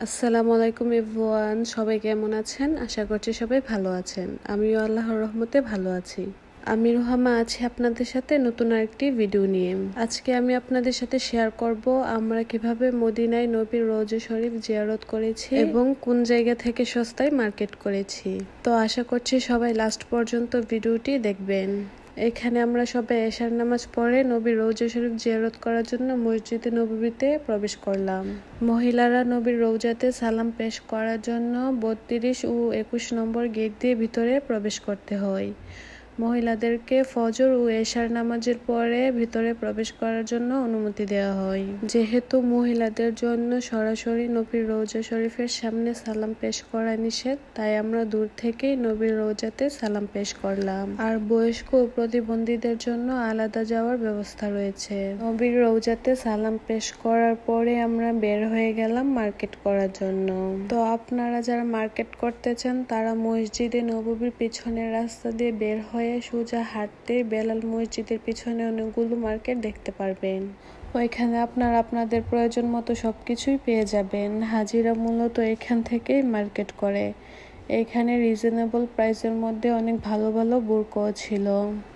আসসালামু আলাইকুম এভরিওয়ান, সবাই কেমন আছেন? আশা করছি সবাই ভালো আছেন। আমিও আল্লাহর রহমতে ভালো আছি। আমি রুহামা আছি আপনাদের সাথে নতুন আরেকটি ভিডিও নিয়ে। আজকে আমি আপনাদের সাথে শেয়ার করব আমরা কিভাবে মদিনায় নবীর রওজা শরীফ জিয়ারত করেছি এবং কোন জায়গা থেকে সস্তায় মার্কেট করেছি। তো আশা করছি সবাই লাস্ট পর্যন্ত ভিডিওটি দেখবেন। এখানে আমরা সবাই এশার নামাজ পড়ে নবীর রওজা শরীফ জিয়ারত করার জন্য মসজিদে নববীতে প্রবেশ করলাম। মহিলারা নবীর রওজাতে সালাম পেশ করার জন্য 32 ও 21 নম্বর গেট দিয়ে ভিতরে প্রবেশ করতে হয়। মহিলাদেরকে ফজর ও এশার নামাজের পরে ভিতরে প্রবেশ করার জন্য অনুমতি দেওয়া হয়। যেহেতু মহিলাদের জন্য সরাসরি নবীর রওজা শরীফের সামনে সালাম পেশ করা নিষেধ, তাই আমরা দূর থেকেই নবীর রওজাতে সালাম পেশ করলাম। আর বয়স্ক ও প্রতিবন্ধীদের জন্য আলাদা যাওয়ার ব্যবস্থা রয়েছে। নবীর রওজাতে সালাম পেশ করার পরে আমরা বের হয়ে গেলাম মার্কেট করার জন্য। তো আপনারা যারা মার্কেট করতে চান তারা মসজিদে নববীর পিছনের রাস্তা দিয়ে বের হয়ে সোজা হাঁটতে বেলাল মসজিদের পিছনে অনেকগুলো মার্কেট দেখতে পারবেন। ওইখানে আপনারা আপনাদের প্রয়োজন মতো সবকিছুই পেয়ে যাবেন। হাজিরা মূলত এখান থেকেই মার্কেট করে। এখানে রিজনেবল প্রাইসের মধ্যে অনেক ভালো ভালো বুরকাও ছিল।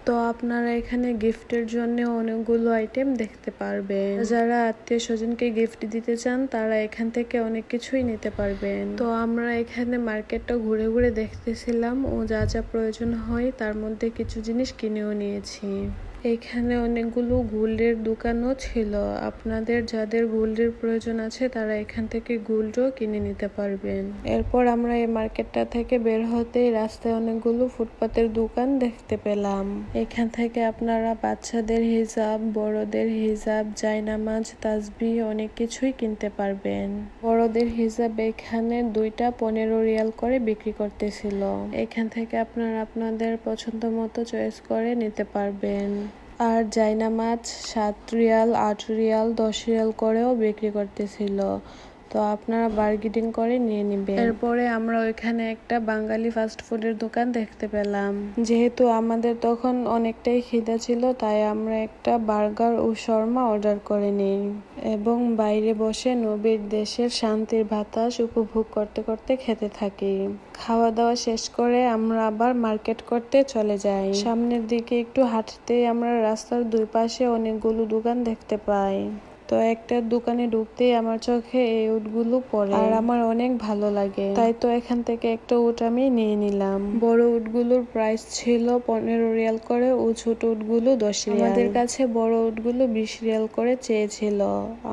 তো আপনারা এখানে গিফটের জন্য অনেকগুলো আইটেম দেখতে পারবেন। যারা আত্মীয় স্বজনকে গিফট দিতে চান তারা এখান থেকে অনেক কিছুই নিতে পারবেন। তো আমরা এখানে মার্কেটটা ঘুরে ঘুরে দেখতেছিলাম ও যা যা প্রয়োজন হয় তার মধ্যে কিছু জিনিস কিনেও নিয়েছি। এখানে অনেকগুলো গোল্ডের দোকানও ছিল। আপনাদের যাদের গোল্ডের প্রয়োজন আছে তারা এখান থেকে গোল্ডও কিনে নিতে পারবেন। এরপর আমরা এই মার্কেটটা থেকে বের হতেই রাস্তায় অনেকগুলো ফুটপাতের দোকান দেখতে পেলাম। এখান থেকে আপনারা বাচ্চাদের হিজাব, বড়দের হিজাব, জায়নামাজ, তাসবিহ অনেক কিছুই কিনতে পারবেন। বড়দের হিজাব এখানে 2টা 15 রিয়াল করে বিক্রি করতেছিল। এখান থেকে আপনারা আপনাদের পছন্দ মতো চয়েস করে নিতে পারবেন। আর জায়নামাজ 7 রিয়াল, 8 রিয়াল, 10 রিয়াল করেও বিক্রি করতেছিল। তো আপনারা বার্গেনিং করে নিয়ে নেবেন। এরপরে আমরা ওইখানে একটা বাঙালি ফাস্ট ফুডের দোকান দেখতে পেলাম। যেহেতু আমাদের তখন অনেকটাই খিদা ছিল তাই আমরা একটা বার্গার ও শর্মা অর্ডার করে নিই এবং বাইরে বসে নবীর দেশের শান্তির বাতাস উপভোগ করতে করতে খেতে থাকি। খাওয়া দাওয়া শেষ করে আমরা আবার মার্কেট করতে চলে যাই। সামনের দিকে একটু হাঁটতেই আমরা রাস্তার দুই পাশে অনেকগুলো দোকান দেখতে পাই। তো একটা দোকানে ঢুকতেই আমার চোখে এই উটগুলো পড়ে আর আমার অনেক ভালো লাগে, তাই তো এখান থেকে একটা উট আমি নিয়ে নিলাম। বড় উটগুলোর প্রাইস ছিল 15 রিয়াল করে ও ছোট উটগুলো 10 রিয়াল। আমাদের কাছে বড় উটগুলো 20 রিয়াল করে চেয়েছিল।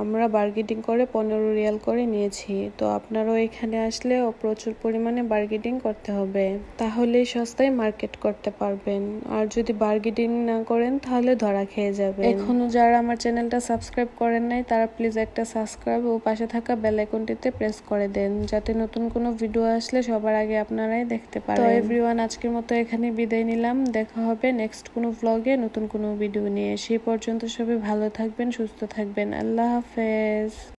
আমরা বার্গেনিং করে 15 রিয়াল করে নিয়েছি। তো আপনারাও এখানে আসলে প্রচুর পরিমাণে বার্গেনিং করতে হবে, তাহলেই সস্তায় মার্কেট করতে পারবেন। আর যদি বার্গেনিং না করেন তাহলে ধরা খেয়ে যাবে। এখনো যারা আমার চ্যানেলটা সাবস্ক্রাইব করেন নাই তারা প্লিজ একটা সাবস্ক্রাইব ও পাশে থাকা বেল আইকনটিতে প্রেস করে দেন, যাতে নতুন কোনো ভিডিও আসলে সবার আগে আপনারাই দেখতে পারেন। তো এভরিওয়ান, আজকের মতো এখানে বিদায় নিলাম। দেখা হবে নেক্সট কোনো ব্লগে নতুন কোনো ভিডিও নিয়ে। সেই পর্যন্ত সবাই ভালো থাকবেন, সুস্থ থাকবেন। আল্লাহ হাফেজ।